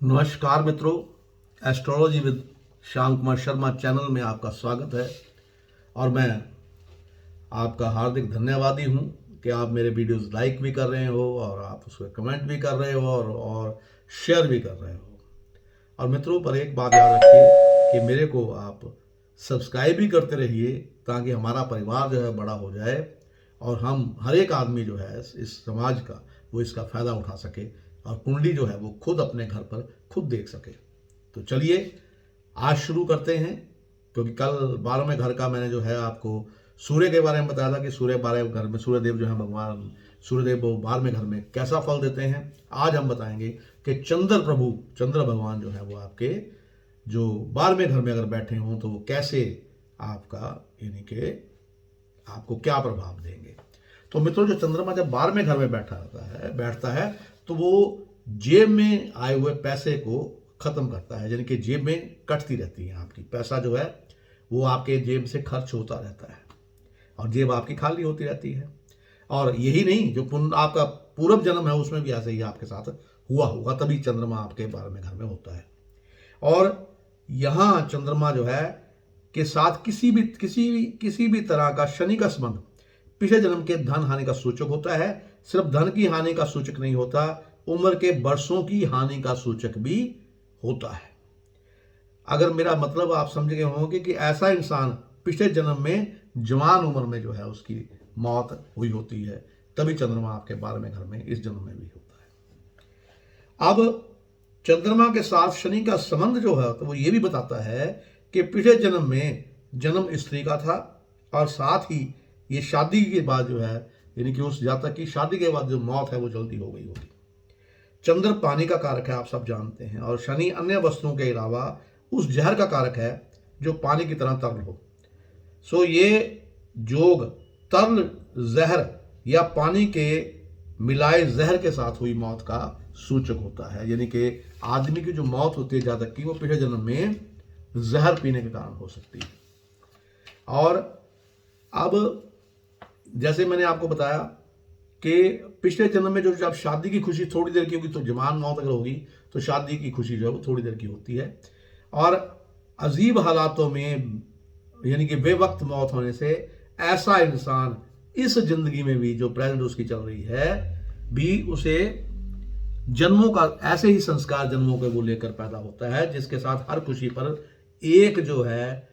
नमस्कार मित्रों, astrology with Shyam Kumar Sharma channel में आपका स्वागत है। और मैं आपका हार्दिक धन्यवादी हूं कि आप मेरे वीडियोस लाइक भी कर रहे हो और आप उसमें कमेंट भी कर रहे हो और शेयर भी कर रहे हो। और मित्रों, पर एक बात याद रखिए कि मेरे को आप सब्सक्राइब भी करते रहिए ताकि हमारा परिवार जो है बड़ा हो जाए और हम हर एक आदमी जो है इस समाज का वो इसका फ़ायदा उठा सके और कुंडली जो है वो खुद अपने घर पर खुद देख सके। तो चलिए आज शुरू करते हैं, क्योंकि कल 12वें घर का मैंने जो है आपको सूर्य के बारे में बताया था कि सूर्य 12वें घर में सूर्यदेव जो है भगवान सूर्यदेव वो 12वें घर में कैसा फल देते हैं। आज हम बताएंगे कि चंद्र भगवान जो है वो आपके जो 12वें घर में अगर बैठे हों तो वो कैसे आपका यानी कि आपको क्या प्रभाव देंगे। तो मित्रों, जो चंद्रमा जब 12वें घर में बैठता है तो वो जेब में आए हुए पैसे को खत्म करता है, यानी कि जेब में कटती रहती है आपकी, पैसा जो है वो आपके जेब से खर्च होता रहता है और जेब आपकी खाली होती रहती है। और यही नहीं, जो आपका पूर्व जन्म है उसमें भी ऐसे ही आपके साथ हुआ होगा, तभी चंद्रमा आपके 12वें घर में होता है। और यहाँ चंद्रमा जो है के साथ किसी भी तरह का शनि का संबंध पिछले जन्म के धन हानि का सूचक होता है। सिर्फ धन की हानि का सूचक नहीं होता, उम्र के वर्षों की हानि का सूचक भी होता है। अगर मेरा मतलब आप समझ गए होंगे कि ऐसा इंसान पिछले जन्म में जवान उम्र में जो है उसकी मौत हुई होती है, तभी चंद्रमा आपके 12वें घर में इस जन्म में भी होता है। अब चंद्रमा के साथ शनि का संबंध जो है तो वो ये भी बताता है कि पिछले जन्म में जन्म स्त्री का था और साथ ही ये शादी के बाद जो है यानी कि उस जातक की शादी के बाद जो मौत है वो जल्दी हो गई होगी। चंद्र पानी का कारक है, आप सब जानते हैं, और शनि अन्य वस्तुओं के अलावा उस जहर का कारक है जो पानी की तरह तरल हो। सो ये जोग तरल जहर या पानी के मिलाए जहर के साथ हुई मौत का सूचक होता है, यानी कि आदमी की जो मौत होती है जातक की वो पिछले जन्म में जहर पीने के कारण हो सकती है। और अब जैसे मैंने आपको बताया कि पिछले जन्म में जो जब शादी की खुशी थोड़ी देर की होगी, तो जवान मौत अगर होगी तो शादी की खुशी जो है वो थोड़ी देर की होती है। और अजीब हालातों में यानी कि बेवक्त मौत होने से ऐसा इंसान इस जिंदगी में भी जो प्रेजेंट उसकी चल रही है भी उसे जन्मों का ऐसे ही संस्कार जन्मों के वो लेकर पैदा होता है, जिसके साथ हर खुशी पर एक जो है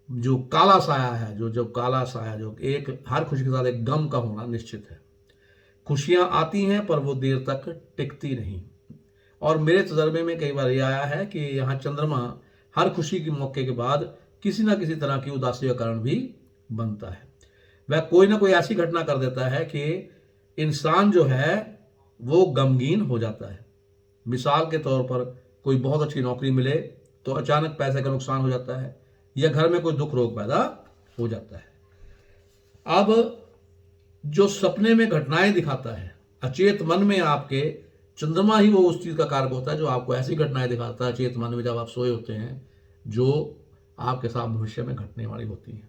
जो काला साया है, जो काला साया जो एक हर खुशी के साथ एक गम का होना निश्चित है। खुशियां आती हैं पर वो देर तक टिकती नहीं। और मेरे तजर्बे में कई बार ये आया है कि यहाँ चंद्रमा हर खुशी के मौके के बाद किसी ना किसी तरह की उदासी का कारण भी बनता है। वह कोई ना कोई ऐसी घटना कर देता है कि इंसान जो है वो गमगीन हो जाता है। मिसाल के तौर पर कोई बहुत अच्छी नौकरी मिले तो अचानक पैसे का नुकसान हो जाता है, या घर में कोई दुख रोग पैदा हो जाता है। अब जो सपने में घटनाएं दिखाता है, अचेत मन में आपके चंद्रमा ही वो उस चीज का कारक होता है जो आपको ऐसी घटनाएं दिखाता है अचेत मन में जब आप सोए होते हैं जो आपके साथ भविष्य में घटने वाली होती हैं।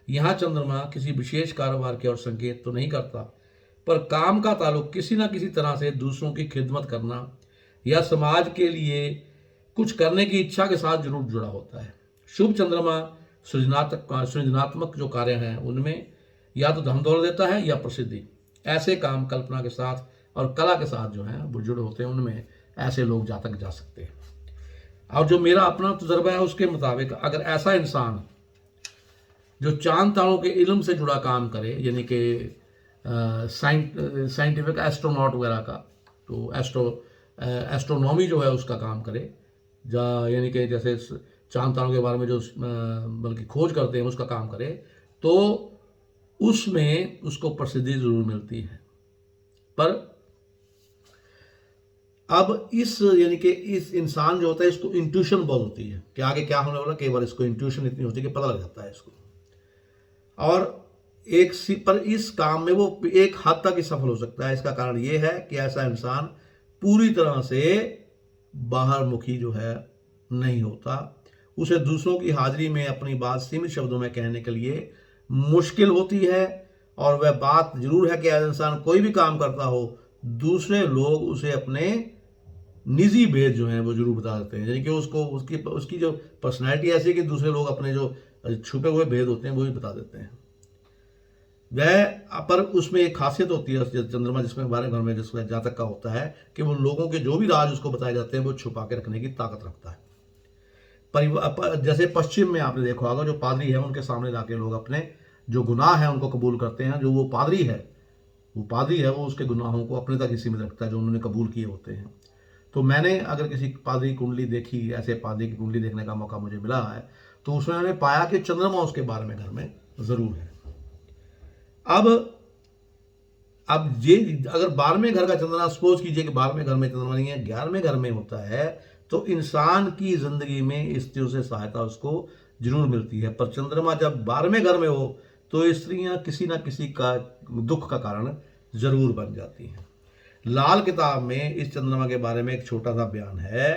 यहाँ चंद्रमा किसी विशेष कारोबार के और संकेत तो नहीं करता, पर काम का ताल्लुक किसी ना किसी तरह से दूसरों की खिदमत करना या समाज के लिए कुछ करने की इच्छा के साथ जरूर जुड़ा होता है। शुभ चंद्रमा सृजनात्मक जो कार्य हैं उनमें या तो धन दौलत देता है या प्रसिद्धि। ऐसे काम कल्पना के साथ और कला के साथ जो है वो जुड़े होते हैं, उनमें ऐसे लोग जातक जा सकते हैं। और जो मेरा अपना तजुर्बा है उसके मुताबिक अगर ऐसा इंसान जो चांद तारों के इल्म से जुड़ा काम करे, यानी कि साइंटिफिक एस्ट्रोनॉट वगैरह का, तो एस्ट्रोनॉमी जो है उसका काम करे, यानी कि जैसे चांद तारों के बारे में जो बल्कि खोज करते हैं उसका काम करे, तो उसमें उसको प्रसिद्धि जरूर मिलती है। पर अब इस यानी कि इस इंसान जो होता है इसको इंट्यूशन बहुत होती है कि आगे क्या होने वाला, कई बार इसको इंट्यूशन इतनी होती है कि पता लग जाता है इसको, और पर इस काम में वो एक हद तक ही सफल हो सकता है। इसका कारण ये है कि ऐसा इंसान पूरी तरह से बाहर मुखी जो है नहीं होता। उसे दूसरों की हाजिरी में अपनी बात सीमित शब्दों में कहने के लिए मुश्किल होती है। और वह बात जरूर है कि ऐसा इंसान कोई भी काम करता हो, दूसरे लोग उसे अपने निजी भेद जो हैं वो जरूर बता देते हैं, यानी कि उसको उसकी जो पर्सनैलिटी ऐसी है कि दूसरे लोग अपने जो छुपे हुए भेद होते हैं वो भी बता देते हैं। वह पर उसमें एक खासियत होती है चंद्रमा जिसमें बारह घर में जिसमें जातक का होता है कि वो लोगों के जो भी राज उसको बताए जाते हैं वो छुपा के रखने की ताकत रखता है। जैसे पश्चिम में आपने देखा होगा जो पादरी है उनके सामने जाके लोग अपने जो गुनाह है उनको कबूल करते हैं। जो वो पादरी है वो उसके गुनाहों को अपने तक ही सीमित रखता है जो उन्होंने कबूल किए होते हैं। तो मैंने अगर किसी पादरी की कुंडली देखी, ऐसे पादरी की कुंडली देखने का मौका मुझे मिला है, तो उसमें मैंने पाया कि चंद्रमा उसके 12वें घर में जरूर है। अब ये अगर 12वें घर का चंद्रमा, सपोज कीजिए कि 12वें घर में चंद्रमा नहीं है, 11वें घर में होता है, तो इंसान की जिंदगी में स्त्रियों से सहायता उसको जरूर मिलती है। पर चंद्रमा जब 12वें घर में हो तो स्त्रियां किसी ना किसी का दुख का कारण जरूर बन जाती हैं। लाल किताब में इस चंद्रमा के बारे में एक छोटा सा बयान है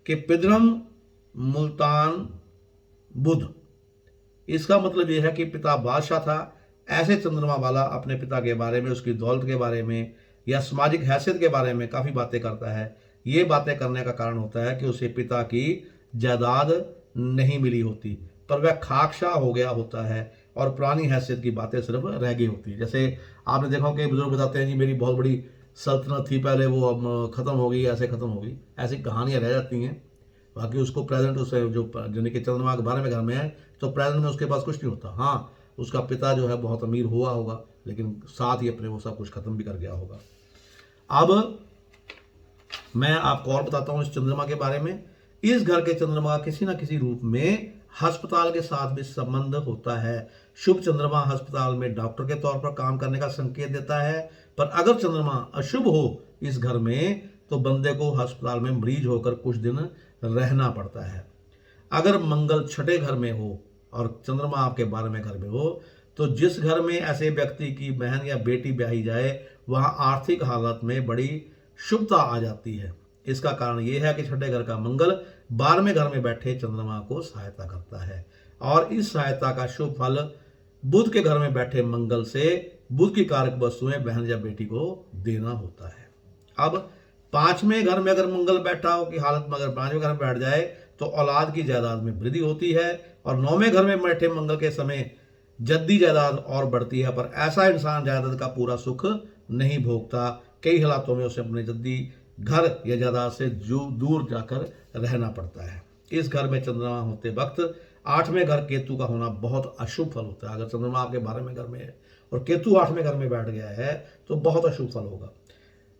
कि पिद्रम मुल्तान बुध, इसका मतलब यह है कि पिता बादशाह था। ऐसे चंद्रमा वाला अपने पिता के बारे में, उसकी दौलत के बारे में या सामाजिक हैसियत के बारे में काफ़ी बातें करता है। ये बातें करने का कारण होता है कि उसे पिता की जायदाद नहीं मिली होती, पर वह खाकशाह हो गया होता है और पुरानी हैसियत की बातें सिर्फ रह गई होती है। जैसे आपने देखा कि बुजुर्ग बताते हैं जी मेरी बहुत बड़ी सल्तनत थी पहले, वो अब ख़त्म हो गई, ऐसे ख़त्म हो गई, ऐसी कहानियाँ रह जाती हैं। बाकी उसको प्रेजेंट उसे जो यानी कि चंद्रमा के 12वें घर में है तो प्रेजेंट में उसके पास कुछ नहीं होता। हाँ, उसका पिता जो है बहुत अमीर हुआ होगा, लेकिन साथ ही अपने वो सब कुछ खत्म भी कर गया होगा। अब मैं आपको और बताता हूँ इस चंद्रमा के बारे में। इस घर के चंद्रमा किसी ना किसी रूप में अस्पताल के साथ भी संबंध होता है। शुभ चंद्रमा अस्पताल में डॉक्टर के तौर पर काम करने का संकेत देता है, पर अगर चंद्रमा अशुभ हो इस घर में तो बंदे को अस्पताल में मरीज होकर कुछ दिन रहना पड़ता है। अगर मंगल छठे घर में हो और चंद्रमा आपके 12वें घर में हो तो जिस घर में ऐसे व्यक्ति की बहन या बेटी ब्याही जाए वहां आर्थिक हालत में बड़ी शुभता आ जाती है। इसका कारण यह है कि छठे घर का मंगल 12वें घर में बैठे चंद्रमा को सहायता करता है और इस सहायता का शुभ फल बुध के घर में बैठे मंगल से बुध की कारक वस्तुएं बहन या बेटी को देना होता है। अब 5वें घर में अगर मंगल बैठा हो की हालत में अगर 5वें घर में बैठ जाए तो औलाद की जायदाद में वृद्धि होती है और 9वें घर में बैठे मंगल के समय जद्दी जायदाद और बढ़ती है। पर ऐसा इंसान जायदाद का पूरा सुख नहीं भोगता, कई हालातों में उसे अपने जद्दी घर या जायदाद से दूर जाकर रहना पड़ता है। इस घर में चंद्रमा होते वक्त 8वें घर केतु का होना बहुत अशुभ फल होता है। अगर चंद्रमा आपके 12वें घर में है और केतु 8वें घर में बैठ गया है तो बहुत अशुभ फल होगा।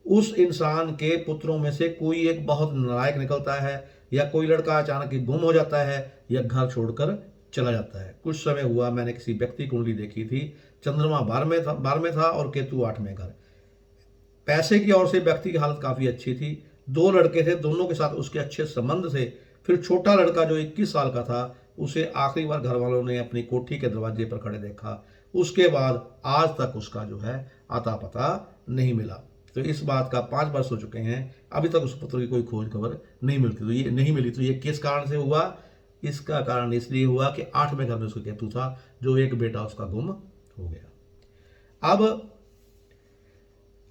उस इंसान के पुत्रों में से कोई एक बहुत नालायक निकलता है या कोई लड़का अचानक ही गुम हो जाता है या घर छोड़कर चला जाता है। कुछ समय हुआ मैंने किसी व्यक्ति कुंडली देखी थी, चंद्रमा 12वें था और केतु 8वें घर। पैसे की ओर से व्यक्ति की हालत काफ़ी अच्छी थी। 2 लड़के थे, दोनों के साथ उसके अच्छे संबंध थे। फिर छोटा लड़का जो 21 साल का था उसे आखिरी बार घर वालों ने अपनी कोठी के दरवाजे पर खड़े देखा। उसके बाद आज तक उसका जो है आता पता नहीं मिला। तो इस बात का 5 वर्ष हो चुके हैं, अभी तक उस पुत्र की कोई खोज खबर नहीं मिलती। तो ये नहीं मिली तो ये किस कारण से हुआ? इसका कारण इसलिए हुआ कि 8वें घर में उसका केतु था, जो एक बेटा उसका गुम हो गया। अब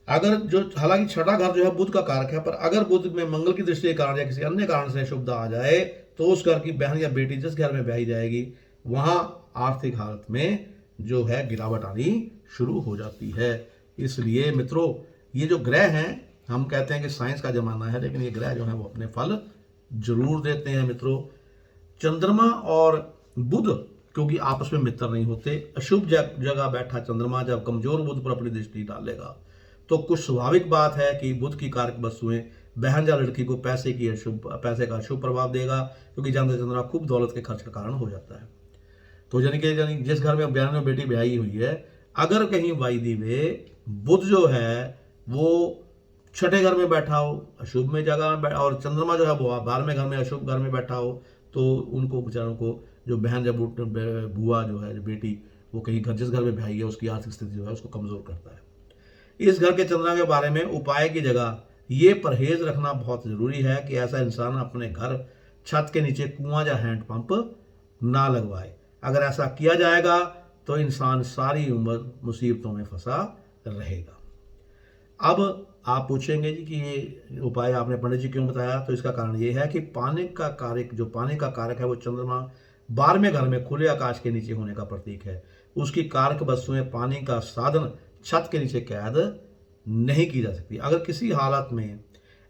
अगर जो हालांकि छठा घर जो है बुध का कारक है, पर अगर बुध में मंगल की दृष्टि के कारण या किसी अन्य कारण से शुभता आ जाए तो उस घर की बहन या बेटी जिस घर में ब्याही जाएगी वहां आर्थिक हालत में जो है गिरावट आनी शुरू हो जाती है। इसलिए मित्रों, ये जो ग्रह हैं, हम कहते हैं कि साइंस का जमाना है, लेकिन ये ग्रह जो है वो अपने फल जरूर देते हैं। मित्रों, चंद्रमा और बुध क्योंकि आपस में मित्र नहीं होते, अशुभ जगह बैठा चंद्रमा जब कमजोर बुध पर अपनी दृष्टि डालेगा तो कुछ स्वाभाविक बात है कि बुध की कारक वस्तुएं बहन या लड़की को पैसे का अशुभ प्रभाव देगा, क्योंकि जानते चंद्रमा खूब दौलत के खर्च का कारण हो जाता है। तो यानी जिस घर में बहन और बेटी ब्याही हुई है, अगर कहीं वायदी में बुध जो है वो छठे घर में बैठा हो, अशुभ में जगह में और चंद्रमा जो है वो 12वें घर में अशुभ घर में बैठा हो, तो उनको बेचारों को जो बहन या बुआ जो है, जो बेटी, वो कहीं घर जिस घर में ब्याही है उसकी आर्थिक स्थिति जो है उसको कमजोर करता है। इस घर के चंद्रमा के बारे में उपाय की जगह ये परहेज रखना बहुत जरूरी है कि ऐसा इंसान अपने घर छत के नीचे कुआं या हैंडपंप ना लगवाए। अगर ऐसा किया जाएगा तो इंसान सारी उम्र मुसीबतों में फंसा रहेगा। अब आप पूछेंगे जी कि ये उपाय आपने पंडित जी क्यों बताया, तो इसका कारण ये है कि पानी का कारक, जो पानी का कारक है वो चंद्रमा 12वें घर में खुले आकाश के नीचे होने का प्रतीक है। उसकी कारक वस्तुएं पानी का साधन छत के नीचे कैद नहीं की जा सकती। अगर किसी हालत में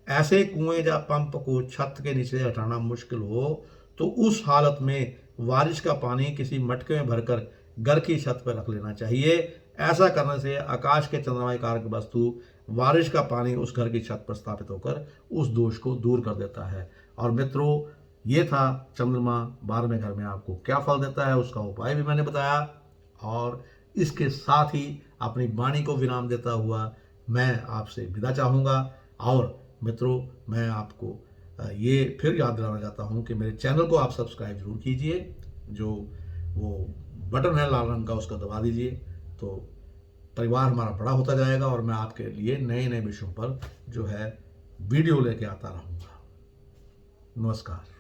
ऐसे कुएं या पंप को छत के नीचे से हटाना मुश्किल हो तो उस हालत में बारिश का पानी किसी मटके में भरकर घर की छत पर रख लेना चाहिए। ऐसा करने से आकाश के चंद्रमा कारक वस्तु बारिश का पानी उस घर की छत पर स्थापित होकर उस दोष को दूर कर देता है। और मित्रों, ये था चंद्रमा 12वें घर में आपको क्या फल देता है, उसका उपाय भी मैंने बताया। और इसके साथ ही अपनी वाणी को विराम देता हुआ मैं आपसे विदा चाहूँगा। और मित्रों, मैं आपको ये फिर याद दिलाना चाहता हूँ कि मेरे चैनल को आप सब्सक्राइब जरूर कीजिए। जो वो बटन है लाल रंग का, उसका दबा दीजिए, तो परिवार हमारा बड़ा होता जाएगा और मैं आपके लिए नए नए विषयों पर जो है वीडियो लेके आता रहूँगा। नमस्कार।